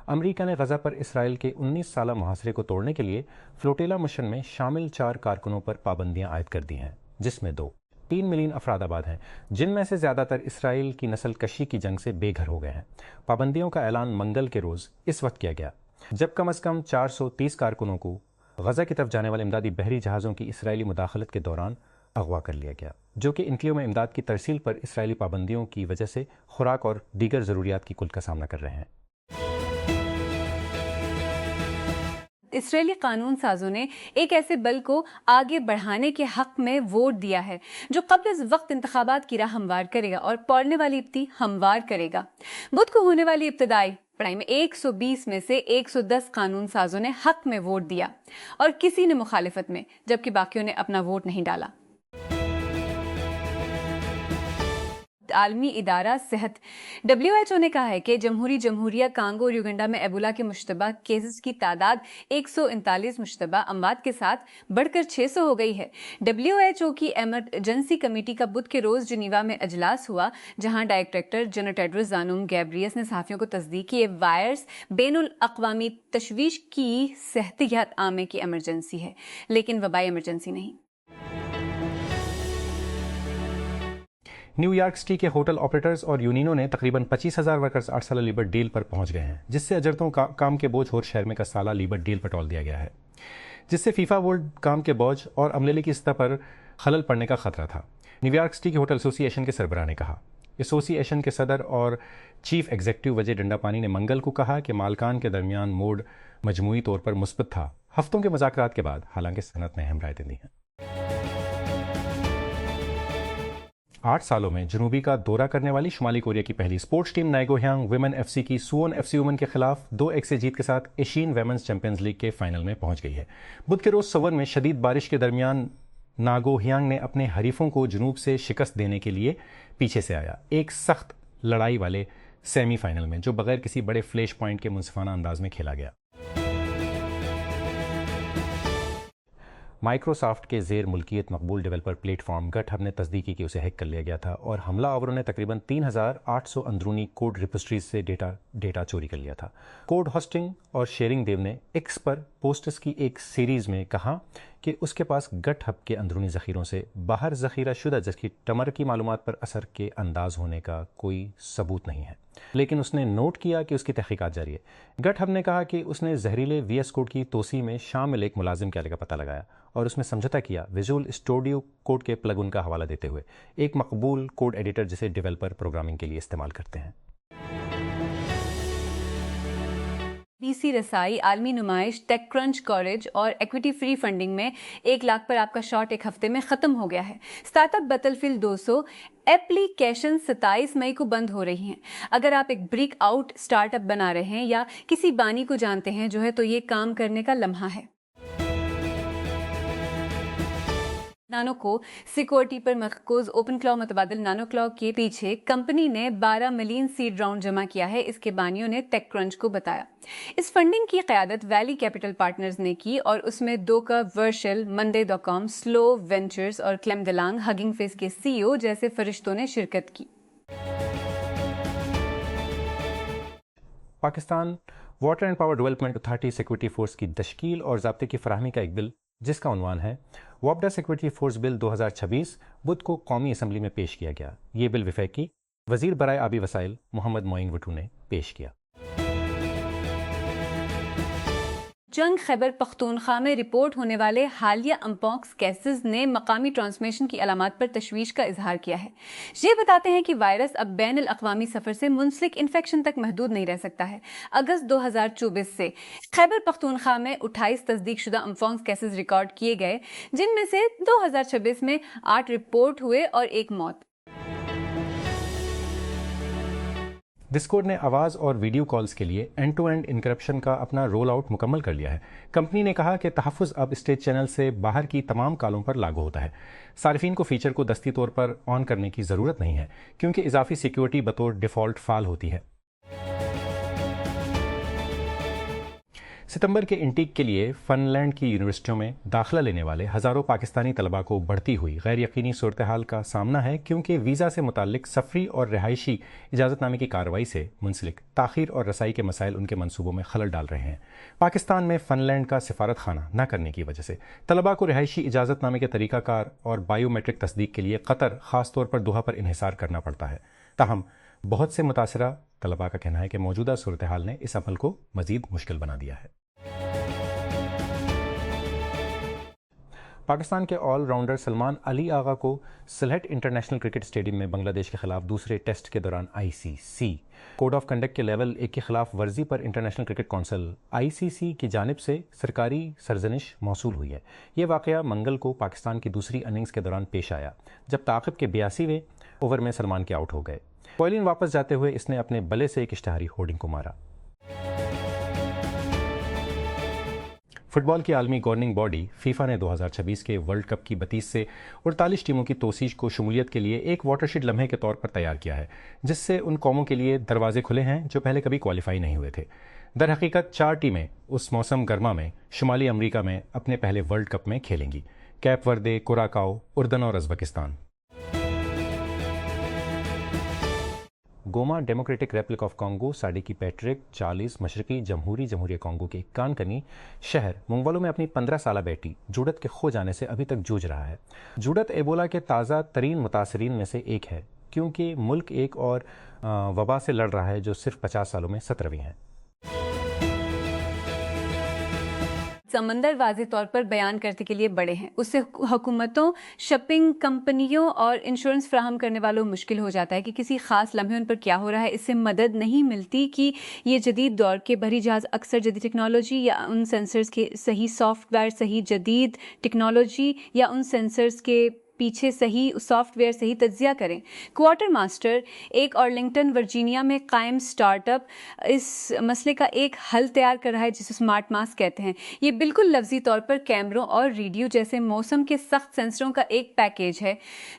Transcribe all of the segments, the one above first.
امریکہ نے غزہ پر اسرائیل کے 19 سالہ محاصرے کو توڑنے کے لیے فلوٹیلا مشن میں شامل 4 کارکنوں پر پابندیاں عائد کر دی ہیں، جس میں 3 ملین افراد آباد ہیں، جن میں سے زیادہ تر اسرائیل کی نسل کشی کی جنگ سے بے گھر ہو گئے ہیں۔ پابندیوں کا اعلان منگل کے روز اس وقت کیا گیا جب کم از کم 430 کارکنوں کو غزہ کی طرف جانے والے امدادی بحری جہازوں کی اسرائیلی مداخلت کے دوران اغوا کر لیا گیا، جو کہ انتلیوں میں امداد کی ترسیل پر اسرائیلی پابندیوں کی وجہ سے خوراک اور دیگر ضروریات کی کلت کا سامنا کر رہے ہیں۔ اسرائیلی قانون سازوں نے ایک ایسے بل کو آگے بڑھانے کے حق میں ووٹ دیا ہے جو قبل از وقت انتخابات کی راہ ہموار کرے گا اور پڑنے والی ابتی ہموار کرے گا۔ بدھ کو ہونے والی ابتدائی پڑھائی میں 120 میں سے 110 قانون سازوں نے حق میں ووٹ دیا اور کسی نے مخالفت میں، جبکہ باقیوں نے اپنا ووٹ نہیں ڈالا۔ عالمی ادارہ صحت WHO نے کہا ہے کہ جمہوریہ کانگو اور یوگنڈا میں ایبولا کے مشتبہ کیسز کی تعداد 139 مشتبہ اموات کے ساتھ بڑھ کر 600 ہو گئی ہے۔ WHO کی ایمرجنسی کمیٹی کا بدھ کے روز جنیوا میں اجلاس ہوا، جہاں ڈائریکٹر جنرل ٹیڈروس ادھانوم گیبریئس نے صحافیوں کو تصدیق کی یہ وائرس بین الاقوامی تشویش کی صحتیات عامہ کی ایمرجنسی ہے، لیکن وبائی ایمرجنسی نہیں۔ نیو یارک سٹی کے ہوٹل آپریٹرز اور یونینوں نے تقریباً 25,000 ورکرز 8 سالہ لیبر ڈیل پر پہنچ گئے ہیں، جس سے اجرتوں کام کے بوجھ اور شہر میں کا سالہ لیبر ڈیل پر ٹال دیا گیا ہے، جس سے فیفا ورلڈ کام کے بوجھ اور عملے کی سطح پر خلل پڑنے کا خطرہ تھا، نیو یارک سٹی کے ہوٹل ایسوسی ایشن کے سربراہ نے کہا۔ ایسوسی ایشن کے صدر اور چیف ایگزیکٹو وجے ڈنڈا پانی نے منگل کو کہا کہ مالکان کے درمیان موڈ مجموعی طور پر مثبت تھا، ہفتوں کے مذاکرات کے بعد، حالانکہ صنعت نے اہم رائے دی ہیں۔ 8 سالوں میں جنوبی کا دورہ کرنے والی شمالی کوریا کی پہلی اسپورٹس ٹیم نائگو ہیانگ ویمن FC کی سوون FC وومن کے خلاف 2-1 سے جیت کے ساتھ ایشین ویمنز چیمپئنز لیگ کے فائنل میں پہنچ گئی ہے۔ بدھ کے روز سوون میں شدید بارش کے درمیان ناگو ہیانگ نے اپنے حریفوں کو جنوب سے شکست دینے کے لیے پیچھے سے آیا ایک سخت لڑائی والے سیمی فائنل میں، جو بغیر کسی بڑے فلیش پوائنٹ کے منصفانہ انداز میں کھیلا گیا۔ مائیکروسافٹ کے زیر ملکیت مقبول ڈیولپر پلیٹ فارم گٹ ہب نے تصدیق کی کہ اسے ہیک کر لیا گیا تھا اور حملہ آوروں نے تقریباً 3,800 اندرونی کوڈ ریپوزیٹریز سے ڈیٹا چوری کر لیا تھا۔ کوڈ ہوسٹنگ اور شیئرنگ دیو نے ایکس پر پوسٹس کی ایک سیریز میں کہا کہ اس کے پاس گٹ ہب کے اندرونی ذخیروں سے باہر ذخیرہ شدہ جس کی ٹمر کی معلومات پر اثر کے انداز ہونے کا کوئی ثبوت نہیں ہے، لیکن اس نے نوٹ کیا کہ اس کی تحقیقات جاری ہے۔ گٹ ہب نے کہا کہ اس نے زہریلے VS کوڈ کی توسیع میں شامل ایک ملازم کے آلے کا پتہ لگایا اور اس میں سمجھوتا کیا ویژول اسٹوڈیو کوڈ کے پلگ ان کا حوالہ دیتے ہوئے، ایک مقبول کوڈ ایڈیٹر جسے ڈیولپر پروگرامنگ کے لیے استعمال کرتے ہیں۔ DC رسائی عالمی نمائش ٹیک کرنچ کوریج اور ایکویٹی فری فنڈنگ میں 1 لاکھ پر آپ کا شارٹ ایک ہفتے میں ختم ہو گیا ہے۔ Start up battle field 200 application 27 مئی کو بند ہو رہی ہیں۔ اگر آپ ایک بریک آؤٹ اسٹارٹ اپ بنا رہے ہیں یا کسی بانی کو جانتے ہیں جو ہے تو یہ کام کرنے کا لمحہ ہے۔ نانو کو سیکورٹی پر مرکوز اوپن کلاؤ متبادل نانو کلاؤ کے پیچھے کمپنی نے 12 ملین سیڈ راؤنڈ جمع کیا ہے، اس کے بانیوں نے ٹیک کرنچ کو بتایا۔ اس فنڈنگ کی قیادت ویلی کیپٹل پارٹنرز نے کی اور اس میں دوکا ورشل، Monday.com، سلو وینچرز اور کلیم دلانگ ہگنگ فیس کے CEO جیسے فرشتوں نے شرکت کی۔ Pakistan water and power development authority security force کی تشکیل اور ضابطے کی فراہمی کا ایک بل، جس کا عنوان ہے وابڈا سیکورٹی فورس بل 2026، بدھ کو قومی اسمبلی میں پیش کیا گیا۔ یہ بل وفاقی وزیر برائے آبی وسائل محمد معین وٹو نے پیش کیا۔ جنگ خیبر پختونخوا میں رپورٹ ہونے والے حالیہ امپاکس کیسز نے مقامی ٹرانسمیشن کی علامات پر تشویش کا اظہار کیا ہے۔ یہ بتاتے ہیں کہ وائرس اب بین الاقوامی سفر سے منسلک انفیکشن تک محدود نہیں رہ سکتا ہے۔ اگست 2024 سے خیبر پختونخوا میں 28 تصدیق شدہ امپاکس کیسز ریکارڈ کیے گئے، جن میں سے 2026 میں 8 رپورٹ ہوئے اور 1 موت۔ ڈسکورڈ نے آواز اور ویڈیو کالز کے لیے اینڈ ٹو اینڈ انکرپشن کا اپنا رول آؤٹ مکمل کر لیا ہے۔ کمپنی نے کہا کہ تحفظ اب اسٹیٹ چینل سے باہر کی تمام کالوں پر لاگو ہوتا ہے۔ صارفین کو فیچر کو دستی طور پر آن کرنے کی ضرورت نہیں ہے، کیونکہ اضافی سیکیورٹی بطور ڈیفالٹ فعال ہوتی ہے۔ ستمبر کے انٹیک کے لیے فن لینڈ کی یونیورسٹیوں میں داخلہ لینے والے ہزاروں پاکستانی طلباء کو بڑھتی ہوئی غیر یقینی صورتحال کا سامنا ہے، کیونکہ ویزا سے متعلق سفری اور رہائشی اجازت نامے کی کارروائی سے منسلک تاخیر اور رسائی کے مسائل ان کے منصوبوں میں خلل ڈال رہے ہیں۔ پاکستان میں فن لینڈ کا سفارت خانہ نہ کرنے کی وجہ سے طلباء کو رہائشی اجازت نامے کے طریقہ کار اور بائیو میٹرک تصدیق کے لیے قطر، خاص طور پر دوحہ پر انحصار کرنا پڑتا ہے۔ تاہم بہت سے متاثرہ طلباء کا کہنا ہے کہ موجودہ صورتحال نے اس عمل کو مزید مشکل بنا دیا ہے۔ پاکستان کے آل راؤنڈر سلمان علی آغا کو سلہٹ انٹرنیشنل کرکٹ اسٹیڈیم میں بنگلہ دیش کے خلاف دوسرے ٹیسٹ کے دوران ICC کوڈ آف کنڈکٹ کے لیول 1 کی خلاف ورزی پر انٹرنیشنل کرکٹ کونسل ICC کی جانب سے سرکاری سرزنش موصول ہوئی ہے۔ یہ واقعہ منگل کو پاکستان کی دوسری اننگز کے دوران پیش آیا، جب تعاقب کے 82ویں اوور میں سلمان کے آؤٹ ہو گئے۔ پویلین واپس جاتے ہوئے اس نے اپنے بلے سے ایک اشتہاری ہورڈنگ کو مارا۔ فٹ بال کی عالمی گورننگ باڈی فیفا نے 2026 کے ورلڈ کپ کی 32 سے 48 ٹیموں کی توسیع کو شمولیت کے لیے ایک واٹر شیڈ لمحے کے طور پر تیار کیا ہے، جس سے ان قوموں کے لیے دروازے کھلے ہیں جو پہلے کبھی کوالیفائی نہیں ہوئے تھے۔ در حقیقت 4 ٹیمیں اس موسم گرما میں شمالی امریکہ میں اپنے پہلے ورلڈ کپ میں کھیلیں گی: کیپ وردے، کوراکاؤ، اردن اور ازبکستان۔ گوما ڈیموکریٹک ریپبلک آف کانگو ساڈی کی پیٹرک 40 مشرقی جمہوریہ کانگو کے کانکنی شہر مونگولو میں اپنی 15 سالہ بیٹی جوڈت کے کھو جانے سے ابھی تک جوجھ رہا ہے۔ جوڈت ایبولا کے تازہ ترین متاثرین میں سے ایک ہے، کیونکہ ملک ایک اور وبا سے لڑ رہا ہے جو صرف 50 سالوں میں 17ویں ہے۔ سمندر واضح طور پر بیان کرنے کے لیے بڑے ہیں، اس سے حکومتوں، شپنگ کمپنیوں اور انشورنس فراہم کرنے والوں مشکل ہو جاتا ہے کہ کسی خاص لمحے ان پر کیا ہو رہا ہے۔ اس سے مدد نہیں ملتی کہ یہ جدید دور کے بحری جہاز اکثر جدید ٹیکنالوجی یا ان سینسرز کے صحیح سافٹ ویئر، صحیح جدید ٹیکنالوجی یا ان سینسرز کے پیچھے صحیح سافٹ ویئر صحیح تجزیہ کریں۔ کوارٹر ماسٹر، ایک آرلنگٹن ورجینیا میں قائم سٹارٹ اپ، اس مسئلے کا ایک حل تیار کر رہا ہے جسے سمارٹ ماسک کہتے ہیں۔ یہ بالکل لفظی طور پر کیمروں اور ریڈیو جیسے موسم کے سخت سینسروں کا ایک پیکیج ہے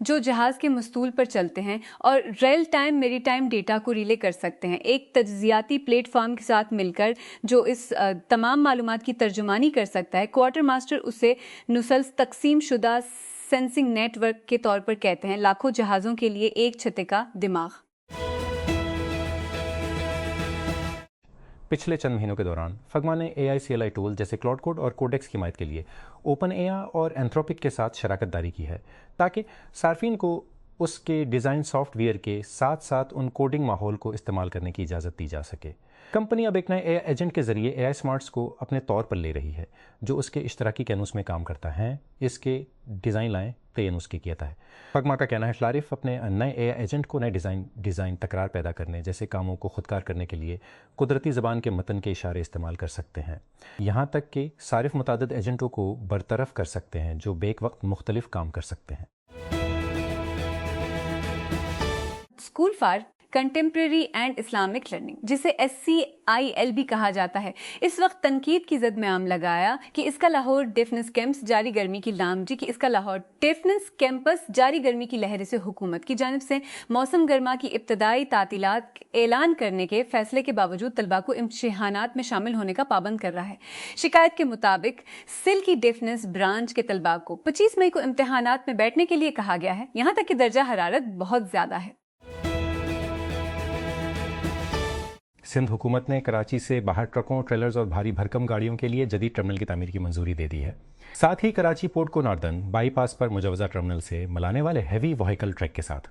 جو جہاز کے مستول پر چلتے ہیں اور ریئل ٹائم میری ٹائم ڈیٹا کو ریلے کر سکتے ہیں، ایک تجزیاتی پلیٹ فارم کے ساتھ مل کر جو اس تمام معلومات کی ترجمانی کر سکتا ہے۔ کوارٹر ماسٹر اسے نسل تقسیم شدہ سینسنگ نیٹ ورک کے طور پر کہتے ہیں، لاکھوں جہازوں کے لیے ایک چھتے کا دماغ۔ پچھلے چند مہینوں کے دوران فگما نے AI CLI ٹول جیسے کلاؤڈ کوڈ اور کوڈیکس کی حمایت کے لیے اوپن AI اور اینتھروپک کے ساتھ شراکت داری کی ہے، تاکہ صارفین کو اس کے ڈیزائن سافٹ ویئر کے ساتھ ساتھ ان کوڈنگ ماحول کو استعمال کرنے کی اجازت دی جا سکے۔ کمپنی اب ایک نئے AI ایجنٹ کے ذریعے AI سمارٹس کو اپنے طور پر لے رہی ہے، جو اس کے اشتراکی کینوس میں کام کرتا ہے۔ اس کے ڈیزائن لائیں تینوس کی کیتا ہے۔ فگما کا کہنا ہے شلارف اپنے نئے AI ایجنٹ کو نئے ڈیزائن تکرار پیدا کرنے جیسے کاموں کو خودکار کرنے کے لیے قدرتی زبان کے متن کے اشارے استعمال کر سکتے ہیں، یہاں تک کہ صارف متعدد ایجنٹوں کو برطرف کر سکتے ہیں جو بیک وقت مختلف کام کر سکتے ہیں۔ School for contemporary and Islamic learning, جسے SCIL بھی کہا جاتا ہے، اس وقت تنقید کی زد میں عام لگایا کہ اس کا لاہور ڈیفنس کیمپس جاری گرمی کی جاری گرمی کی لہر سے حکومت کی جانب سے موسم گرما کی ابتدائی تعطیلات اعلان کرنے کے فیصلے کے باوجود طلباء کو امتحانات میں شامل ہونے کا پابند کر رہا ہے۔ شکایت کے مطابق سل کی ڈیفنس برانچ کے طلباء کو 25 مئی کو امتحانات میں بیٹھنے کے لیے کہا گیا ہے، یہاں تک کہ درجہ حرارت بہت زیادہ ہے۔ سندھ حکومت نے کراچی سے باہر ٹرکوں، ٹریلرز اور بھاری بھرکم گاڑیوں کے لیے جدید ٹرمنل کی تعمیر کی منظوری دے دی ہے۔ ساتھ ہی کراچی پورٹ کو ناردرن بائی پاس پر مجوزہ ٹرمنل سے ملانے والے ہیوی وہیکل ٹریک کے ساتھ۔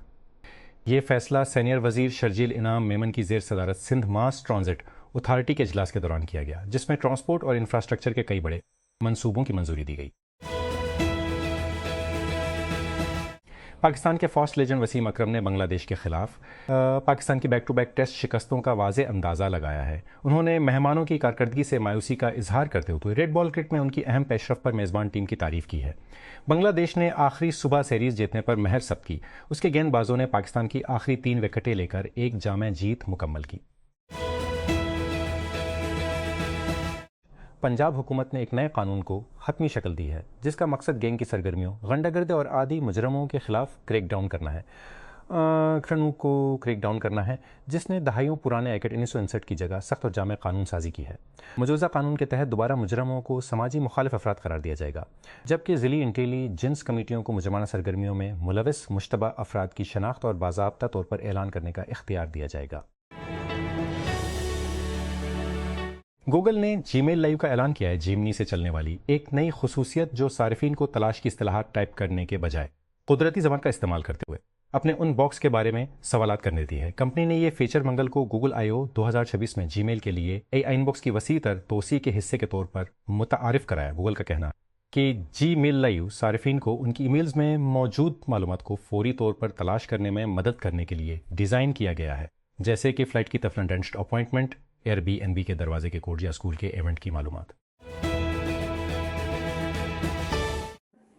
یہ فیصلہ سینئر وزیر شرجیل انعام میمن کی زیر صدارت سندھ ماس ٹرانزٹ اتھارٹی کے اجلاس کے دوران کیا گیا، جس میں ٹرانسپورٹ اور انفراسٹرکچر کے کئی بڑے منصوبوں کی منظوری دی گئی۔ پاکستان کے فاسٹ لیجنڈ وسیم اکرم نے بنگلہ دیش کے خلاف پاکستان کی بیک ٹو بیک ٹیسٹ شکستوں کا واضح اندازہ لگایا ہے۔ انہوں نے مہمانوں کی کارکردگی سے مایوسی کا اظہار کرتے ہوئے ریڈ بال کرکٹ میں ان کی اہم پیش رفت پر میزبان ٹیم کی تعریف کی ہے۔ بنگلہ دیش نے آخری صبح سیریز جیتنے پر مہر ثبت کی، اس کے گیند بازوں نے پاکستان کی آخری 3 وکٹیں لے کر ایک جامع جیت مکمل کی۔ پنجاب حکومت نے ایک نئے قانون کو حتمی شکل دی ہے، جس کا مقصد گینگ کی سرگرمیوں، غنڈہ گردی اور عادی مجرموں کے خلاف کریک ڈاؤن کرنا ہے۔ کرنو کو کریک ڈاؤن کرنا ہے، جس نے دہائیوں پرانے ایکٹ 1959 کی جگہ سخت اور جامع قانون سازی کی ہے۔ مجوزہ قانون کے تحت دوبارہ مجرموں کو سماجی مخالف افراد قرار دیا جائے گا، جبکہ ضلعی انٹیلی جنس کمیٹیوں کو مجرمانہ سرگرمیوں میں ملوث مشتبہ افراد کی شناخت اور باضابطہ طور پر اعلان کرنے کا اختیار دیا جائے گا۔ گوگل نے جی میل لائیو کا اعلان کیا ہے، جیمنی سے چلنے والی ایک نئی خصوصیت جو صارفین کو تلاش کی اصطلاحات ٹائپ کرنے کے بجائے قدرتی زبان کا استعمال کرتے ہوئے اپنے ان باکس کے بارے میں سوالات کرنے دی ہے۔ کمپنی نے یہ فیچر منگل کو گوگل I/O 2026 میں جی میل کے لیے ان باکس کی وسیع تر توسیع کے حصے کے طور پر متعارف کرایا۔ گوگل کا کہنا کہ جی میل لائیو صارفین کو ان کی ای میلز میں موجود معلومات کو فوری طور پر تلاش کرنے میں مدد کرنے کے لیے ڈیزائن کیا گیا ہے، جیسے کہ فلائٹ کی تفلنڈنٹ اپوائنٹمنٹ، Airbnb کے دروازے کے کوڈ یا اسکول کے ایونٹ کی معلومات۔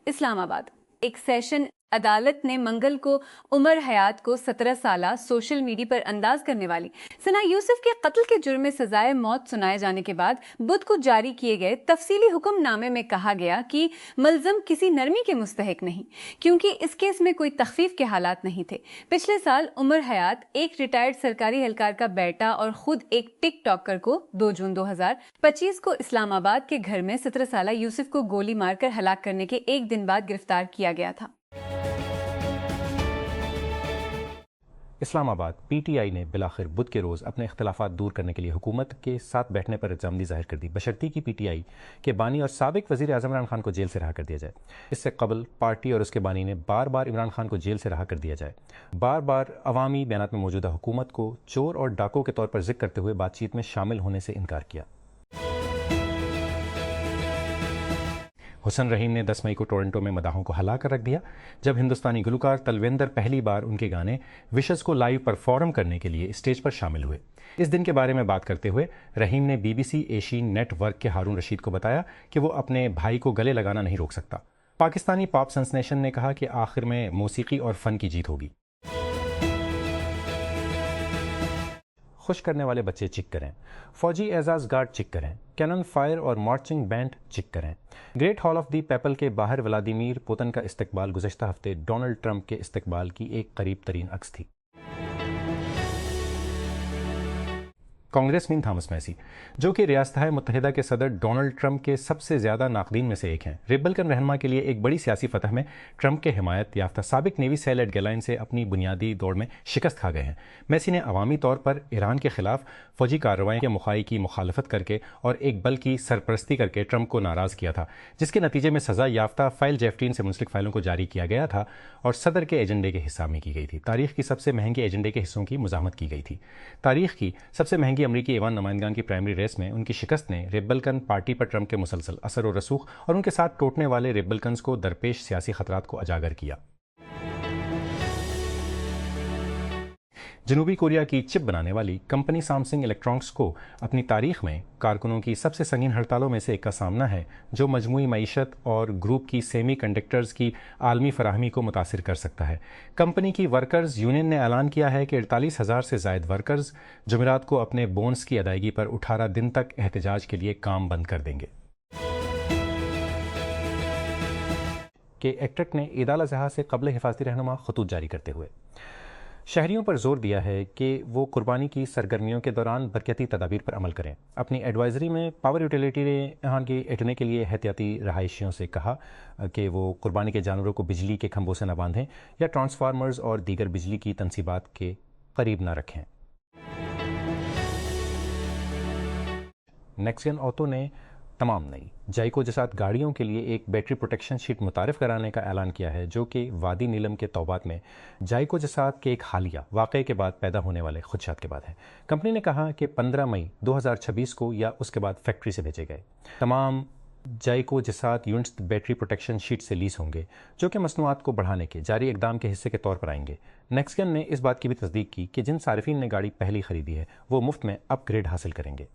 اسلام آباد ایک سیشن عدالت نے منگل کو عمر حیات کو 17 سالہ سوشل میڈیا پر انداز کرنے والی ثنا یوسف کے قتل کے جرم میں سزائے موت سنائے جانے کے بعد بدھ کو جاری کیے گئے تفصیلی حکم نامے میں کہا گیا کہ ملزم کسی نرمی کے مستحق نہیں، کیونکہ اس کیس میں کوئی تخفیف کے حالات نہیں تھے۔ پچھلے سال عمر حیات ایک ریٹائرڈ سرکاری اہلکار کا بیٹا اور خود ایک ٹک ٹاکر کو 2 جون 2025 کو اسلام آباد کے گھر میں 17 سالہ یوسف کو گولی مار کر ہلاک کرنے کے ایک دن بعد گرفتار کیا گیا تھا۔ اسلام آباد پی ٹی آئی نے بالآخر بدھ کے روز اپنے اختلافات دور کرنے کے لیے حکومت کے ساتھ بیٹھنے پر رضامندی ظاہر کر دی، بشرطیکہ کہ پی ٹی آئی کے بانی اور سابق وزیر اعظم عمران خان کو جیل سے رہا کر دیا جائے۔ اس سے قبل پارٹی اور اس کے بانی نے بار بار عمران خان کو جیل سے رہا کر دیا جائے، بار بار عوامی بیانات میں موجودہ حکومت کو چور اور ڈاکو کے طور پر ذکر کرتے ہوئے بات چیت میں شامل ہونے سے انکار کیا۔ حسن رحیم نے 10 مئی کو ٹورنٹو میں مداحوں کو ہلا کر رکھ دیا، جب ہندوستانی گلوکار تلویندر پہلی بار ان کے گانے وشز کو لائیو پرفارم کرنے کے لیے اسٹیج پر شامل ہوئے۔ اس دن کے بارے میں بات کرتے ہوئے رحیم نے BBC ایشین نیٹ ورک کے ہارون رشید کو بتایا کہ وہ اپنے بھائی کو گلے لگانا نہیں روک سکتا۔ پاکستانی پاپ سنسنیشن نے کہا کہ آخر میں موسیقی اور فن کی جیت ہوگی۔ خوش کرنے والے بچے چک کریں، فوجی اعزاز گارڈ چک کریں، کینن فائر اور مارچنگ بینڈ چک کریں۔ Great hall of the people کے باہر ولادیمیر پوتن کا استقبال گزشتہ ہفتے ڈونلڈ ٹرمپ کے استقبال کی ایک قریب ترین عکس تھی۔ کانگریس مین تھامس میسی، جو کہ ریاستہائے متحدہ کے صدر ڈونلڈ ٹرمپ کے سب سے زیادہ ناقدین میں سے ایک ہیں، ریپبلکن رہنما کے لیے ایک بڑی سیاسی فتح میں ٹرمپ کے حمایت یافتہ سابق نیوی سیل گیلائن سے اپنی بنیادی دوڑ میں شکست کھا گئے ہیں۔ میسی نے عوامی طور پر ایران کے خلاف فوجی کارروائیوں کے مخائی کی مخالفت کر کے اور ایک بل کی سرپرستی کر کے ٹرمپ کو ناراض کیا تھا، جس کے نتیجے میں سزا یافتہ فائل جیفٹین سے منسلک فائلوں کو جاری کیا گیا تھا اور صدر کے ایجنڈے کے حصہ میں کی گئی تھی۔ تاریخ کی سب سے مہنگے ایجنڈے کے حصوں کی مزاحمت کی گئی تھی۔ تاریخ کی سب سے مہنگی امریکی ایوان نمائندگان کی پرائمری ریس میں ان کی شکست نے ریپبلکن پارٹی پر ٹرمپ کے مسلسل اثر و رسوخ اور ان کے ساتھ ٹوٹنے والے ریپبلکنز کو درپیش سیاسی خطرات کو اجاگر کیا۔ جنوبی کوریا کی چپ بنانے والی کمپنی سامسنگ الیکٹرانکس کو اپنی تاریخ میں کارکنوں کی سب سے سنگین ہڑتالوں میں سے ایک کا سامنا ہے، جو مجموعی معیشت اور گروپ کی سیمی کنڈکٹرز کی عالمی فراہمی کو متاثر کر سکتا ہے۔ کمپنی کی ورکرز یونین نے اعلان کیا ہے کہ 48,000 سے زائد ورکرز جمعرات کو اپنے بونس کی ادائیگی پر 18 دن تک احتجاج کے لیے کام بند کر دیں گے۔ کہ ایکٹرک نے عید الاضحیٰ سے قبل حفاظتی رہنما خطوط جاری کرتے ہوئے شہریوں پر زور دیا ہے کہ وہ قربانی کی سرگرمیوں کے دوران برقیاتی تدابیر پر عمل کریں۔ اپنی ایڈوائزری میں پاور یوٹیلیٹی نے یہاں کے اٹھنے کے لیے احتیاطی رہائشیوں سے کہا کہ وہ قربانی کے جانوروں کو بجلی کے کھمبوں سے نہ باندھیں یا ٹرانسفارمرز اور دیگر بجلی کی تنصیبات کے قریب نہ رکھیں۔ نیکسن آٹو نے تمام نئی جائکو جسات گاڑیوں کے لیے ایک بیٹری پروٹیکشن شیٹ متعارف کرانے کا اعلان کیا ہے، جو کہ وادی نیلم کے توبات میں جائکو جسات کے ایک حالیہ واقعے کے بعد پیدا ہونے والے خدشات کے بعد ہے۔ کمپنی نے کہا کہ 15 مئی 2026 کو یا اس کے بعد فیکٹری سے بھیجے گئے تمام جائکو جسات یونٹس بیٹری پروٹیکشن شیٹ سے لیس ہوں گے، جو کہ مصنوعات کو بڑھانے کے جاری اقدام کے حصے کے طور پر آئیں گے۔ نیکسن نے اس بات کی بھی تصدیق کی کہ جن صارفین نے گاڑی پہلی خریدی ہے وہ مفت میں اپ گریڈ حاصل کریں گے۔